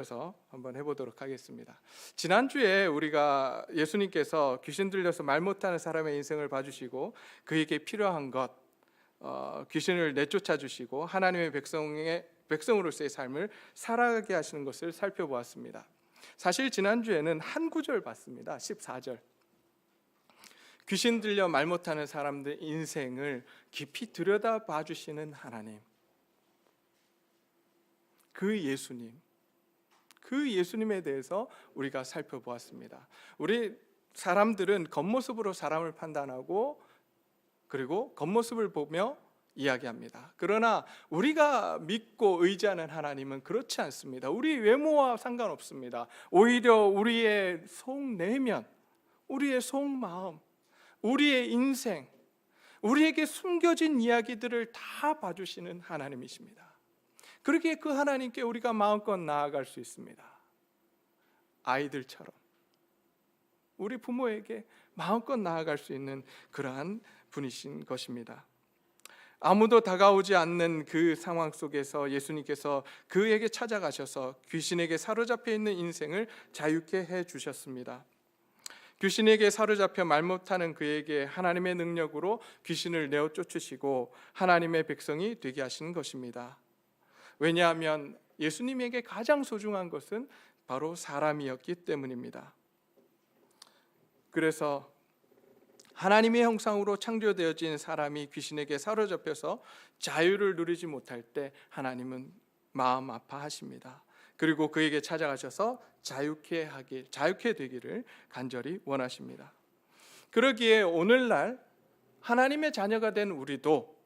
서 한번 해보도록 하겠습니다. 지난주에 우리가 예수님께서 귀신 들려서 말 못하는 사람의 인생을 봐주시고 그에게 필요한 것, 귀신을 내쫓아 주시고 하나님의 백성으로서의 삶을 살아가게 하시는 것을 살펴보았습니다. 사실 지난주에는 한 구절 봤습니다. 14절. 귀신 들려 말 못하는 사람들 인생을 깊이 들여다 봐주시는 하나님, 그 예수님에 대해서 우리가 살펴보았습니다. 우리 사람들은 겉모습으로 사람을 판단하고 그리고 겉모습을 보며 이야기합니다. 그러나 우리가 믿고 의지하는 하나님은 그렇지 않습니다. 우리 외모와 상관없습니다. 오히려 우리의 속내면, 우리의 속마음, 우리의 인생, 우리에게 숨겨진 이야기들을 다 봐주시는 하나님이십니다. 그렇게 그 하나님께 우리가 마음껏 나아갈 수 있습니다. 아이들처럼 우리 부모에게 마음껏 나아갈 수 있는 그러한 분이신 것입니다. 아무도 다가오지 않는 그 상황 속에서 예수님께서 그에게 찾아가셔서 귀신에게 사로잡혀 있는 인생을 자유케 해주셨습니다. 귀신에게 사로잡혀 말 못하는 그에게 하나님의 능력으로 귀신을 내어 쫓으시고 하나님의 백성이 되게 하시는 것입니다. 왜냐하면 예수님에게 가장 소중한 것은 바로 사람이었기 때문입니다. 그래서 하나님의 형상으로 창조되어진 사람이 귀신에게 사로잡혀서 자유를 누리지 못할 때 하나님은 마음 아파하십니다. 그리고 그에게 찾아가셔서 자유케 되기를 간절히 원하십니다. 그러기에 오늘날 하나님의 자녀가 된 우리도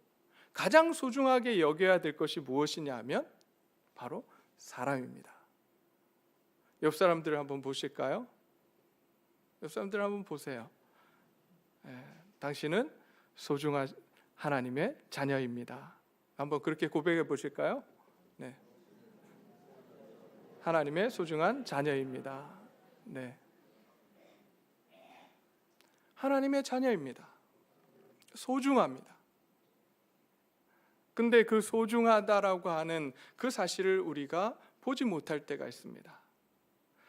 가장 소중하게 여겨야 될 것이 무엇이냐 하면 바로 사람입니다. 옆 사람들을 한번 보실까요? 옆 사람들 한번 보세요. 당신은 소중한 하나님의 자녀입니다. 한번 그렇게 고백해 보실까요? 네. 하나님의 소중한 자녀입니다. 네. 하나님의 자녀입니다. 소중합니다. 근데 그 소중하다라고 하는 그 사실을 우리가 보지 못할 때가 있습니다.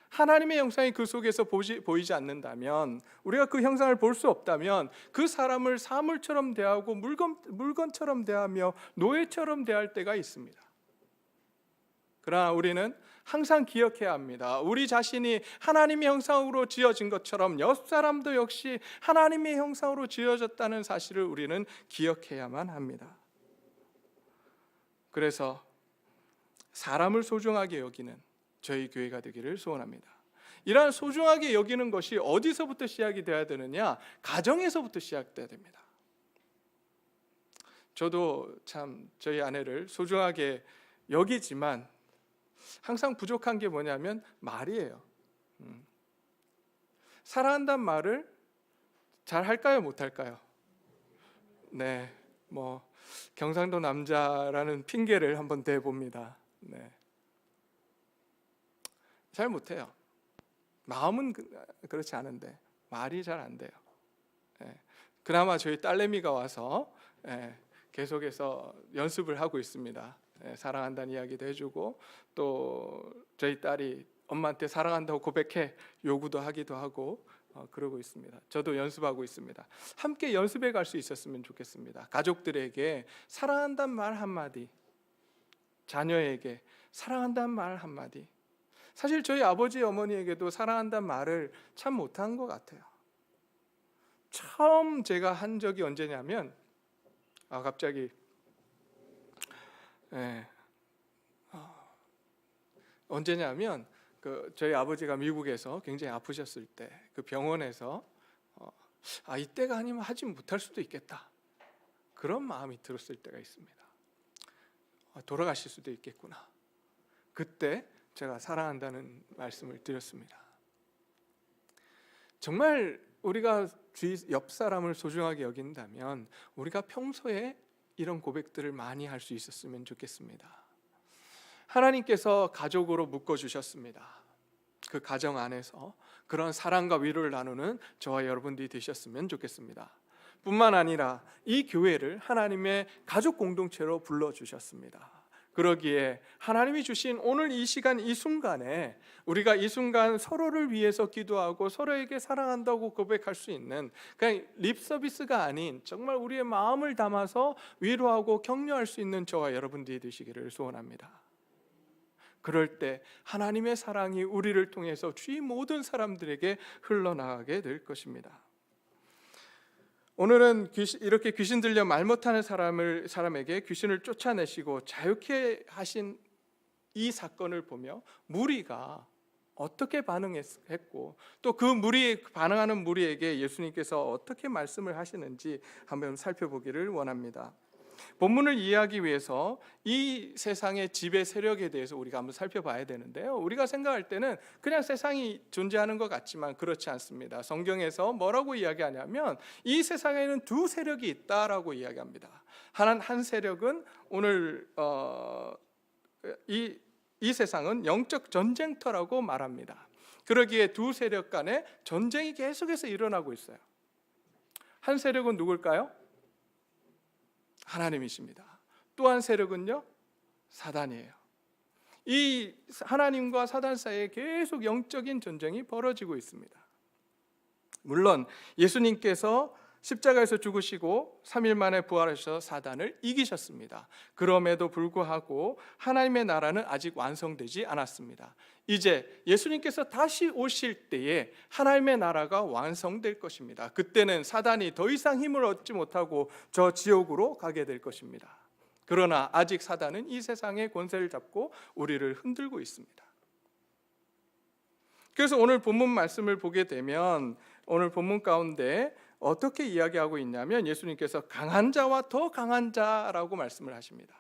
하나님의 형상이 그 속에서 보이지 않는다면, 우리가 그 형상을 볼 수 없다면 그 사람을 사물처럼 대하고 물건처럼 대하며 노예처럼 대할 때가 있습니다. 그러나 우리는 항상 기억해야 합니다. 우리 자신이 하나님의 형상으로 지어진 것처럼 옆 사람도 역시 하나님의 형상으로 지어졌다는 사실을 우리는 기억해야만 합니다. 그래서 사람을 소중하게 여기는 저희 교회가 되기를 소원합니다. 이러한 소중하게 여기는 것이 어디서부터 시작이 되어야 되느냐? 가정에서부터 시작돼야 됩니다. 저도 참 저희 아내를 소중하게 여기지만 항상 부족한 게 뭐냐면 말이에요. 사랑한다는 말을 잘 할까요? 못 할까요? 네, 경상도 남자라는 핑계를 한번 대봅니다. 네. 잘 못해요. 마음은 그렇지 않은데 말이 잘 안 돼요. 그나마 저희 딸내미가 와서 계속해서 연습을 하고 있습니다. 사랑한다는 이야기도 해주고 또 저희 딸이 엄마한테 사랑한다고 고백해 요구도 하기도 하고 그러고 있습니다. 저도 연습하고 있습니다. 함께 연습해 갈 수 있었으면 좋겠습니다. 가족들에게 사랑한다는 말 한마디, 자녀에게 사랑한다는 말 한마디. 사실 저희 아버지 어머니에게도 사랑한다는 말을 참 못한 것 같아요. 처음 제가 한 적이 언제냐면 갑자기 언제냐면 저희 아버지가 미국에서 굉장히 아프셨을 때 그 병원에서 이때가 아니면 하지 못할 수도 있겠다, 그런 마음이 들었을 때가 있습니다. 돌아가실 수도 있겠구나. 그때 제가 사랑한다는 말씀을 드렸습니다. 정말 우리가 옆 사람을 소중하게 여긴다면 우리가 평소에 이런 고백들을 많이 할 수 있었으면 좋겠습니다. 하나님께서 가족으로 묶어주셨습니다. 그 가정 안에서 그런 사랑과 위로를 나누는 저와 여러분들이 되셨으면 좋겠습니다. 뿐만 아니라 이 교회를 하나님의 가족 공동체로 불러주셨습니다. 그러기에 하나님이 주신 오늘 이 시간 이 순간에 우리가 이 순간 서로를 위해서 기도하고 서로에게 사랑한다고 고백할 수 있는 그냥 립 서비스가 아닌 정말 우리의 마음을 담아서 위로하고 격려할 수 있는 저와 여러분들이 되시기를 소원합니다. 그럴 때 하나님의 사랑이 우리를 통해서 주위 모든 사람들에게 흘러나가게 될 것입니다. 오늘은 이렇게 귀신 들려 말 못하는 사람에게 귀신을 쫓아내시고 자유케 하신 이 사건을 보며 무리가 어떻게 반응했고 또 그 반응하는 무리에게 예수님께서 어떻게 말씀을 하시는지 한번 살펴보기를 원합니다. 본문을 이해하기 위해서 이 세상의 지배 세력에 대해서 우리가 한번 살펴봐야 되는데요. 우리가 생각할 때는 그냥 세상이 존재하는 것 같지만 그렇지 않습니다. 성경에서 뭐라고 이야기하냐면 이 세상에는 두 세력이 있다라고 이야기합니다. 한 세력은 오늘 이 세상은 영적 전쟁터라고 말합니다. 그러기에 두 세력 간에 전쟁이 계속해서 일어나고 있어요. 한 세력은 누굴까요? 하나님이십니다. 또 한 세력은요, 사단이에요. 이 하나님과 사단 사이에 계속 영적인 전쟁이 벌어지고 있습니다. 물론 예수님께서 십자가에서 죽으시고 3일 만에 부활하셔서 사단을 이기셨습니다. 그럼에도 불구하고 하나님의 나라는 아직 완성되지 않았습니다. 이제 예수님께서 다시 오실 때에 하나님의 나라가 완성될 것입니다. 그때는 사단이 더 이상 힘을 얻지 못하고 저 지옥으로 가게 될 것입니다. 그러나 아직 사단은 이 세상의 권세를 잡고 우리를 흔들고 있습니다. 그래서 오늘 본문 말씀을 보게 되면 오늘 본문 가운데 어떻게 이야기하고 있냐면 예수님께서 강한 자와 더 강한 자라고 말씀을 하십니다.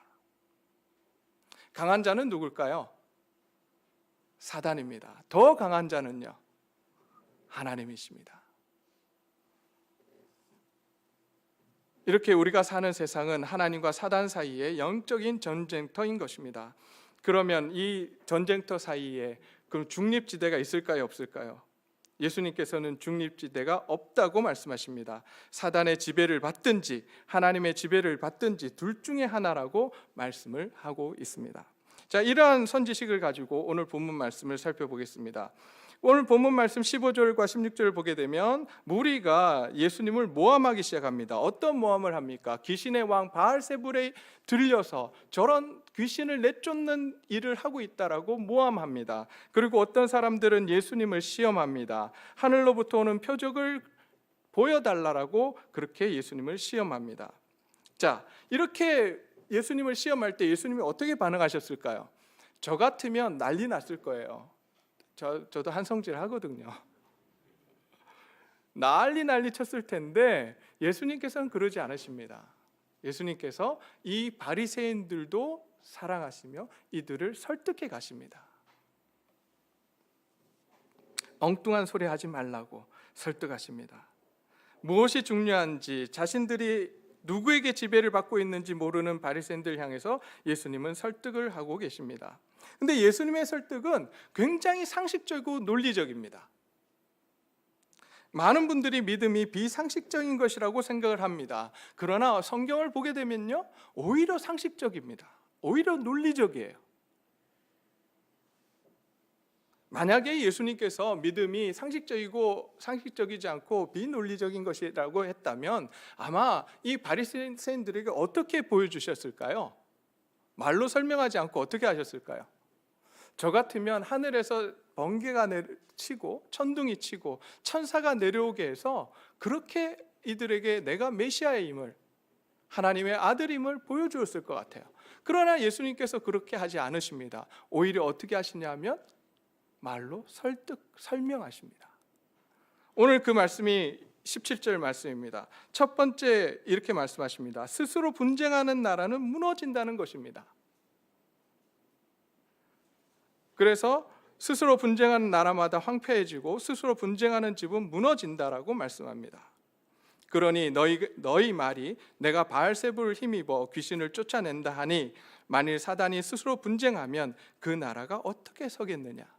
강한 자는 누굴까요? 사단입니다. 더 강한 자는요, 하나님이십니다. 이렇게 우리가 사는 세상은 하나님과 사단 사이의 영적인 전쟁터인 것입니다. 그러면 이 전쟁터 사이에 그럼 중립지대가 있을까요, 없을까요? 예수님께서는 중립지대가 없다고 말씀하십니다. 사단의 지배를 받든지 하나님의 지배를 받든지 둘 중에 하나라고 말씀을 하고 있습니다. 자, 이러한 선지식을 가지고 오늘 본문 말씀을 살펴보겠습니다. 오늘 본문 말씀 15절과 16절을 보게 되면 무리가 예수님을 모함하기 시작합니다. 어떤 모함을 합니까? 귀신의 왕 바알세불에 들려서 저런 귀신을 내쫓는 일을 하고 있다라고 모함합니다. 그리고 어떤 사람들은 예수님을 시험합니다. 하늘로부터 오는 표적을 보여달라고 그렇게 예수님을 시험합니다. 자, 이렇게 예수님을 시험할 때 예수님이 어떻게 반응하셨을까요? 저 같으면 난리 났을 거예요. 저도 한성질 하거든요. 난리 쳤을 텐데 예수님께서는 그러지 않으십니다. 예수님께서 이 바리새인들도 사랑하시며 이들을 설득해 가십니다. 엉뚱한 소리 하지 말라고 설득하십니다. 무엇이 중요한지 자신들이 누구에게 지배를 받고 있는지 모르는 바리새인들 향해서 예수님은 설득을 하고 계십니다. 근데 예수님의 설득은 굉장히 상식적이고 논리적입니다. 많은 분들이 믿음이 비상식적인 것이라고 생각을 합니다. 그러나 성경을 보게 되면요, 오히려 상식적입니다. 오히려 논리적이에요. 만약에 예수님께서 믿음이 상식적이지 않고 비논리적인 것이라고 했다면 아마 이 바리새인들에게 어떻게 보여주셨을까요? 말로 설명하지 않고 어떻게 하셨을까요? 저 같으면 하늘에서 번개가 치고 천둥이 치고 천사가 내려오게 해서 그렇게 이들에게 내가 메시아의 힘을, 하나님의 아들임을 보여주었을 것 같아요. 그러나 예수님께서 그렇게 하지 않으십니다. 오히려 어떻게 하시냐면 말로 설명하십니다. 오늘 그 말씀이 17절 말씀입니다. 첫 번째 이렇게 말씀하십니다. 스스로 분쟁하는 나라는 무너진다는 것입니다. 그래서 스스로 분쟁하는 나라마다 황폐해지고 스스로 분쟁하는 집은 무너진다라고 말씀합니다. 그러니 너희 말이 내가 바알세불을 힘입어 귀신을 쫓아낸다 하니 만일 사단이 스스로 분쟁하면 그 나라가 어떻게 서겠느냐?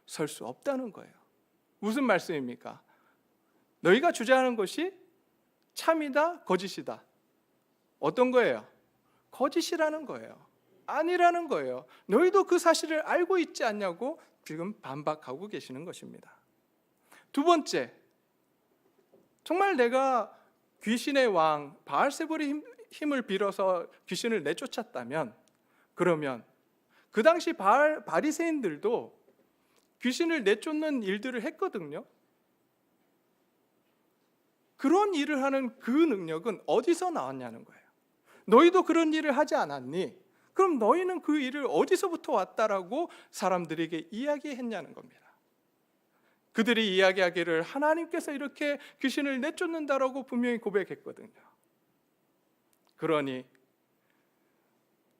설 수 없다는 거예요. 무슨 말씀입니까? 너희가 주장하는 것이 참이다, 거짓이다. 어떤 거예요? 거짓이라는 거예요. 아니라는 거예요. 너희도 그 사실을 알고 있지 않냐고 지금 반박하고 계시는 것입니다. 두 번째, 정말 내가 귀신의 왕 바알세불의 힘을 빌어서 귀신을 내쫓았다면, 그러면 그 당시 바리새인들도 귀신을 내쫓는 일들을 했거든요. 그런 일을 하는 그 능력은 어디서 나왔냐는 거예요. 너희도 그런 일을 하지 않았니? 그럼 너희는 그 일을 어디서부터 왔다라고 사람들에게 이야기했냐는 겁니다. 그들이 이야기하기를 하나님께서 이렇게 귀신을 내쫓는다라고 분명히 고백했거든요. 그러니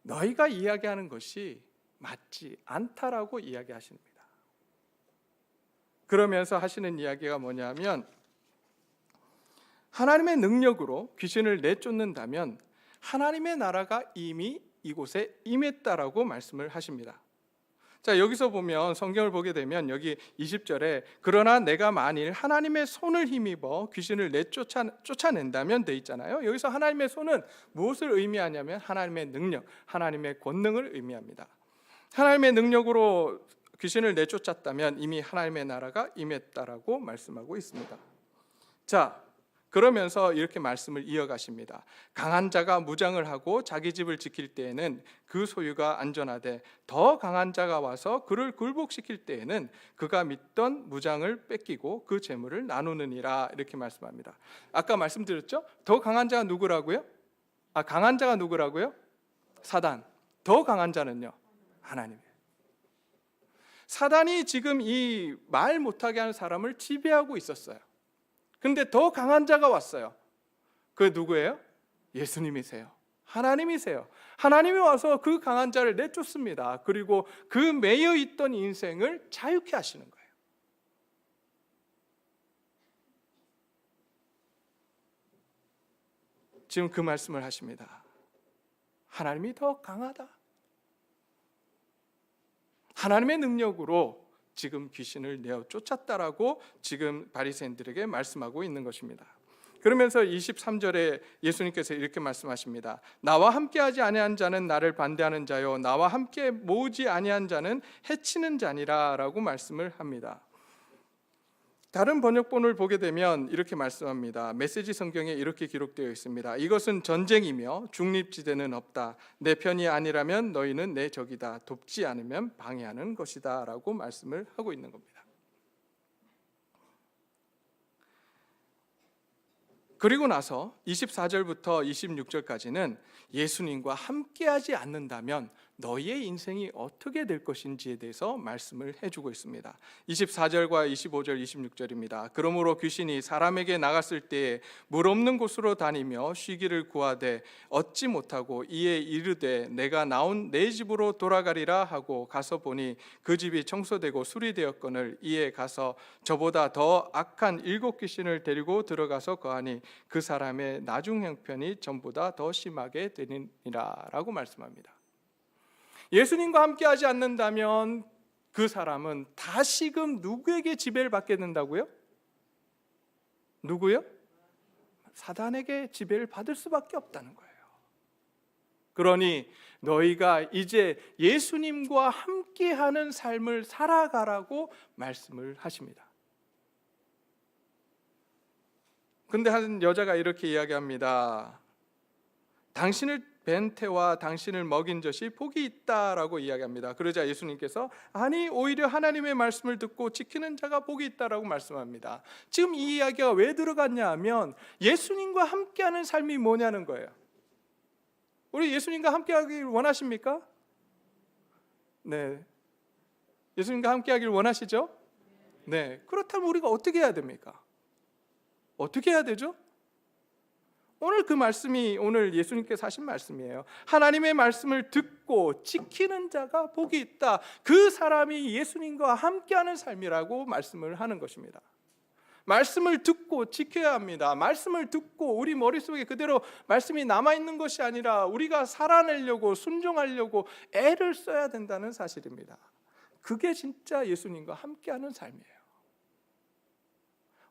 너희가 이야기하는 것이 맞지 않다라고 이야기하십니다. 그러면서 하시는 이야기가 뭐냐면, 하나님의 능력으로 귀신을 내쫓는다면 하나님의 나라가 이미 이곳에 임했다라고 말씀을 하십니다. 자, 여기서 보면 성경을 보게 되면 여기 20절에 그러나 내가 만일 하나님의 손을 힘입어 귀신을 쫓아낸다면 돼 있잖아요. 여기서 하나님의 손은 무엇을 의미하냐면 하나님의 능력, 하나님의 권능을 의미합니다. 하나님의 능력으로 귀신을 내쫓았다면 이미 하나님의 나라가 임했다라고 말씀하고 있습니다. 자, 그러면서 이렇게 말씀을 이어가십니다. 강한 자가 무장을 하고 자기 집을 지킬 때에는 그 소유가 안전하되 더 강한 자가 와서 그를 굴복시킬 때에는 그가 믿던 무장을 뺏기고 그 재물을 나누느니라, 이렇게 말씀합니다. 아까 말씀드렸죠? 더 강한 자가 누구라고요? 강한 자가 누구라고요? 사단. 더 강한 자는요? 하나님이에요. 사단이 지금 이 말 못하게 하는 사람을 지배하고 있었어요. 근데 더 강한 자가 왔어요. 그 누구예요? 예수님이세요. 하나님이세요. 하나님이 와서 그 강한 자를 내쫓습니다. 그리고 그 매여 있던 인생을 자유케 하시는 거예요. 지금 그 말씀을 하십니다. 하나님이 더 강하다. 하나님의 능력으로 지금 귀신을 내어 쫓았다라고 지금 바리새인들에게 말씀하고 있는 것입니다. 그러면서 23절에 예수님께서 이렇게 말씀하십니다. 나와 함께하지 아니한 자는 나를 반대하는 자요 나와 함께 모으지 아니한 자는 해치는 자니라라고 말씀을 합니다. 다른 번역본을 보게 되면 이렇게 말씀합니다. 메시지 성경에 이렇게 기록되어 있습니다. 이것은 전쟁이며 중립지대는 없다. 내 편이 아니라면 너희는 내 적이다. 돕지 않으면 방해하는 것이다 라고 말씀을 하고 있는 겁니다. 그리고 나서 24절부터 26절까지는 예수님과 함께하지 않는다면 너희의 인생이 어떻게 될 것인지에 대해서 말씀을 해주고 있습니다. 24절과 25절, 26절입니다. 그러므로 귀신이 사람에게 나갔을 때에 물 없는 곳으로 다니며 쉬기를 구하되 얻지 못하고 이에 이르되 내가 나온 내 집으로 돌아가리라 하고 가서 보니 그 집이 청소되고 수리되었거늘 이에 가서 저보다 더 악한 7 귀신을 데리고 들어가서 거하니 그 사람의 나중 형편이 전보다 더 심하게 되니라 라고 말씀합니다. 예수님과 함께하지 않는다면 그 사람은 다시금 누구에게 지배를 받게 된다고요? 누구요? 사단에게 지배를 받을 수밖에 없다는 거예요. 그러니 너희가 이제 예수님과 함께하는 삶을 살아가라고 말씀을 하십니다. 근데 한 여자가 이렇게 이야기합니다. 당신을 뵌 태와 당신을 먹인 젖이 복이 있다라고 이야기합니다. 그러자 예수님께서 아니 오히려 하나님의 말씀을 듣고 지키는 자가 복이 있다라고 말씀합니다. 지금 이 이야기가 왜 들어갔냐 하면 예수님과 함께하는 삶이 뭐냐는 거예요. 우리 예수님과 함께하길 원하십니까? 네. 예수님과 함께하길 원하시죠? 네. 그렇다면 우리가 어떻게 해야 됩니까? 어떻게 해야 되죠? 오늘 그 말씀이 오늘 예수님께서 하신 말씀이에요. 하나님의 말씀을 듣고 지키는 자가 복이 있다. 그 사람이 예수님과 함께하는 삶이라고 말씀을 하는 것입니다. 말씀을 듣고 지켜야 합니다. 말씀을 듣고 우리 머릿속에 그대로 말씀이 남아있는 것이 아니라 우리가 살아내려고 순종하려고 애를 써야 된다는 사실입니다. 그게 진짜 예수님과 함께하는 삶이에요.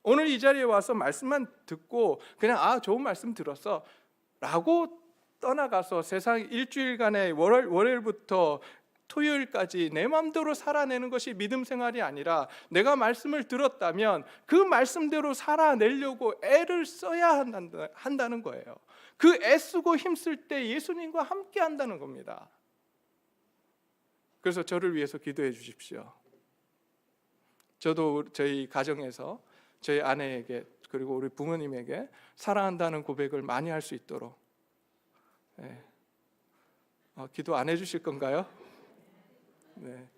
오늘 이 자리에 와서 말씀만 듣고 그냥 좋은 말씀 들었어 라고 떠나가서 세상 일주일간의 월요일부터 토요일까지 내 마음대로 살아내는 것이 믿음 생활이 아니라 내가 말씀을 들었다면 그 말씀대로 살아내려고 애를 써야 한다는 거예요. 그 애쓰고 힘쓸 때 예수님과 함께 한다는 겁니다. 그래서 저를 위해서 기도해 주십시오. 저도 저희 가정에서 저희 아내에게 그리고 우리 부모님에게 사랑한다는 고백을 많이 할 수 있도록 기도 안 해주실 건가요? 네.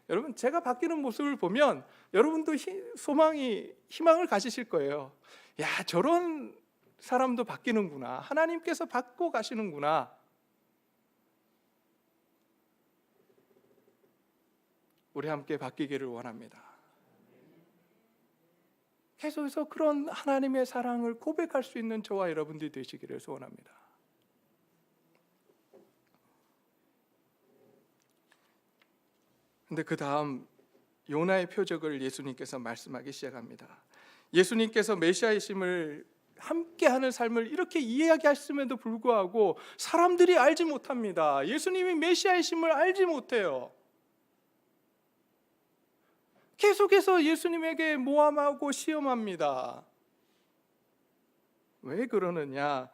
여러분, 제가 바뀌는 모습을 보면 여러분도 희망을 가지실 거예요. 야, 저런 사람도 바뀌는구나. 하나님께서 바꿔 가시는구나. 우리 함께 바뀌기를 원합니다. 계속해서 그런 하나님의 사랑을 고백할 수 있는 저와 여러분들이 되시기를 소원합니다. 근데 그 다음 요나의 표적을 예수님께서 말씀하기 시작합니다. 예수님께서 메시아이심을 함께하는 삶을 이렇게 이야기하심에도 불구하고 사람들이 알지 못합니다. 예수님이 메시아이심을 알지 못해요. 계속해서 예수님에게 모함하고 시험합니다. 왜 그러느냐?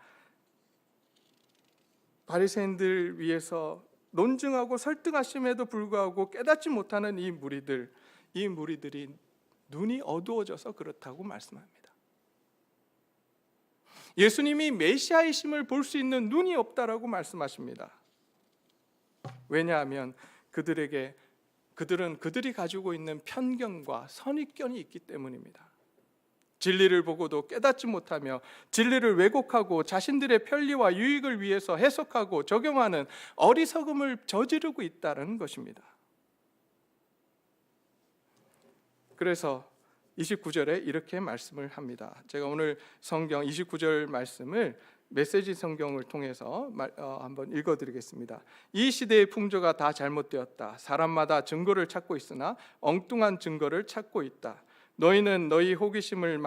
바리새인들 위해서 논증하고 설득하심에도 불구하고 깨닫지 못하는 이 무리들이 눈이 어두워져서 그렇다고 말씀합니다. 예수님이 메시아이심을 볼 수 있는 눈이 없다라고 말씀하십니다. 왜냐하면 그들은 그들이 가지고 있는 편견과 선입견이 있기 때문입니다. 진리를 보고도 깨닫지 못하며 진리를 왜곡하고 자신들의 편리와 유익을 위해서 해석하고 적용하는 어리석음을 저지르고 있다는 것입니다. 그래서 29절에 이렇게 말씀을 합니다. 제가 오늘 성경 29절 말씀을 메시지 성경을 통해서 한번 읽어드리겠습니다. 이 시대의 풍조가 다 잘못되었다. 사람마다 증거를 찾고 있으나 엉뚱한 증거를 찾고 있다. 너희는 너희 호기심을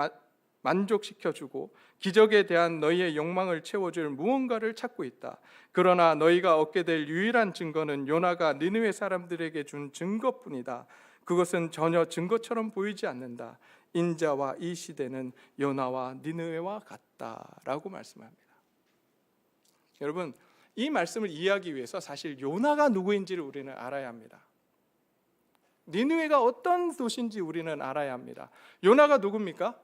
만족시켜주고 기적에 대한 너희의 욕망을 채워줄 무언가를 찾고 있다. 그러나 너희가 얻게 될 유일한 증거는 요나가 니느웨 사람들에게 준 증거뿐이다. 그것은 전혀 증거처럼 보이지 않는다. 인자와 이 시대는 요나와 니느웨와 같다라고 말씀합니다. 여러분, 이 말씀을 이해하기 위해서 사실 요나가 누구인지를 우리는 알아야 합니다. 니느웨가 어떤 도시인지 우리는 알아야 합니다. 요나가 누굽니까?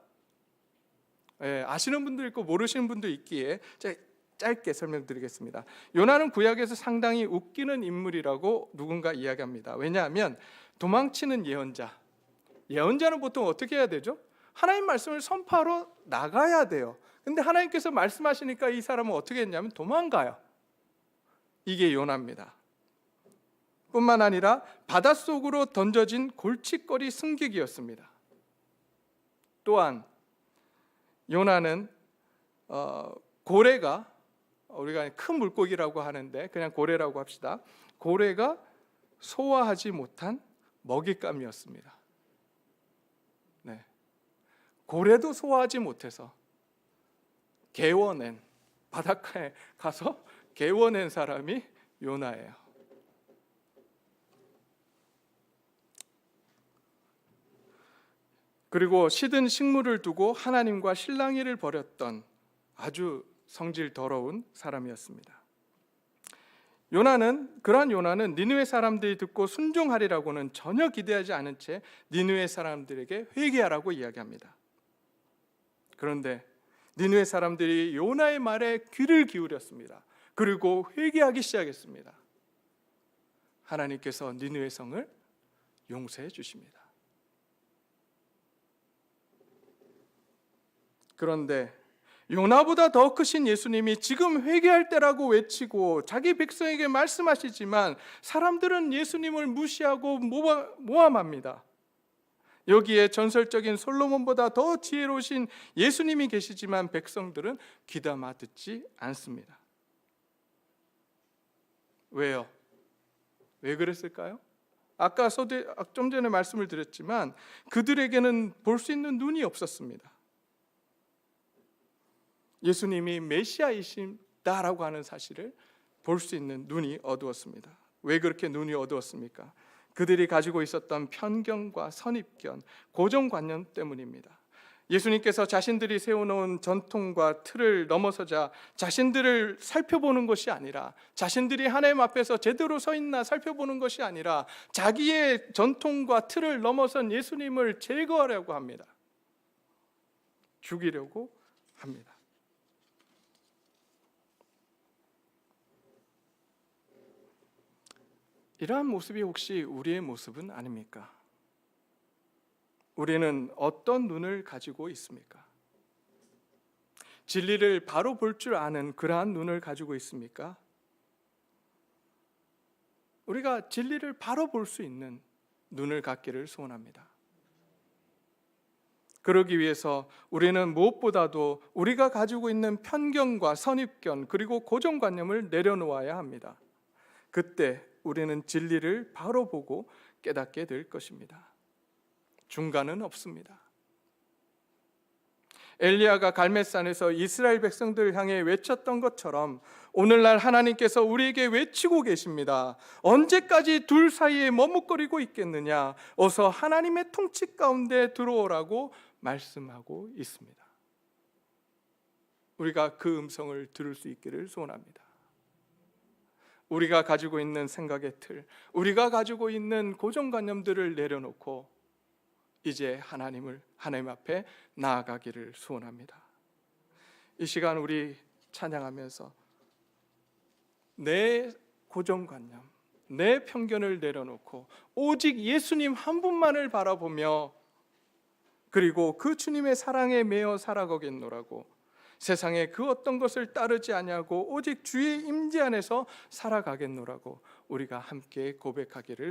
아시는 분도 있고 모르시는 분도 있기에 제가 짧게 설명드리겠습니다. 요나는 구약에서 상당히 웃기는 인물이라고 누군가 이야기합니다. 왜냐하면 도망치는 예언자는 보통 어떻게 해야 되죠? 하나님 말씀을 선포하러 나가야 돼요. 근데 하나님께서 말씀하시니까 이 사람은 어떻게 했냐면 도망가요. 이게 요나입니다. 뿐만 아니라 바닷속으로 던져진 골칫거리 승객이었습니다. 또한 요나는 고래가, 우리가 큰 물고기라고 하는데 그냥 고래라고 합시다. 고래가 소화하지 못한 먹잇감이었습니다. 네. 고래도 소화하지 못해서 바닷가에 가서 개워낸 사람이 요나예요. 그리고 시든 식물을 두고 하나님과 실랑이를 벌였던 아주 성질 더러운 사람이었습니다. 그러한 요나는 니느웨 사람들이 듣고 순종하리라고는 전혀 기대하지 않은 채 니느웨 사람들에게 회개하라고 이야기합니다. 그런데 니느웨 사람들이 요나의 말에 귀를 기울였습니다. 그리고 회개하기 시작했습니다. 하나님께서 니느웨 성을 용서해 주십니다. 그런데 요나보다 더 크신 예수님이 지금 회개할 때라고 외치고 자기 백성에게 말씀하시지만 사람들은 예수님을 무시하고 모함합니다. 여기에 전설적인 솔로몬보다 더 지혜로우신 예수님이 계시지만 백성들은 귀담아 듣지 않습니다. 왜요? 왜 그랬을까요? 아까 좀 전에 말씀을 드렸지만 그들에게는 볼 수 있는 눈이 없었습니다. 예수님이 메시아이심 있다라고 하는 사실을 볼 수 있는 눈이 어두웠습니다. 왜 그렇게 눈이 어두웠습니까? 그들이 가지고 있었던 편견과 선입견, 고정관념 때문입니다. 예수님께서 자신들이 세워놓은 전통과 틀을 넘어서자 자신들을 살펴보는 것이 아니라, 자신들이 하나님 앞에서 제대로 서 있나 살펴보는 것이 아니라 자기의 전통과 틀을 넘어선 예수님을 제거하려고 합니다. 죽이려고 합니다. 이러한 모습이 혹시 우리의 모습은 아닙니까? 우리는 어떤 눈을 가지고 있습니까? 진리를 바로 볼 줄 아는 그러한 눈을 가지고 있습니까? 우리가 진리를 바로 볼 수 있는 눈을 갖기를 소원합니다. 그러기 위해서 우리는 무엇보다도 우리가 가지고 있는 편견과 선입견 그리고 고정관념을 내려놓아야 합니다. 그때 우리는 진리를 바로 보고 깨닫게 될 것입니다. 중간은 없습니다. 엘리야가 갈멜산에서 이스라엘 백성들을 향해 외쳤던 것처럼 오늘날 하나님께서 우리에게 외치고 계십니다. 언제까지 둘 사이에 머뭇거리고 있겠느냐? 어서 하나님의 통치 가운데 들어오라고 말씀하고 있습니다. 우리가 그 음성을 들을 수 있기를 소원합니다. 우리가 가지고 있는 생각의 틀, 우리가 가지고 있는 고정관념들을 내려놓고 이제 하나님 앞에 나아가기를 소원합니다. 이 시간 우리 찬양하면서 내 고정관념, 내 편견을 내려놓고 오직 예수님 한 분만을 바라보며 그리고 그 주님의 사랑에 매여 살아가겠노라고, 세상에 그 어떤 것을 따르지 아니하고 오직 주의 임재 안에서 살아가겠노라고 우리가 함께 고백하기를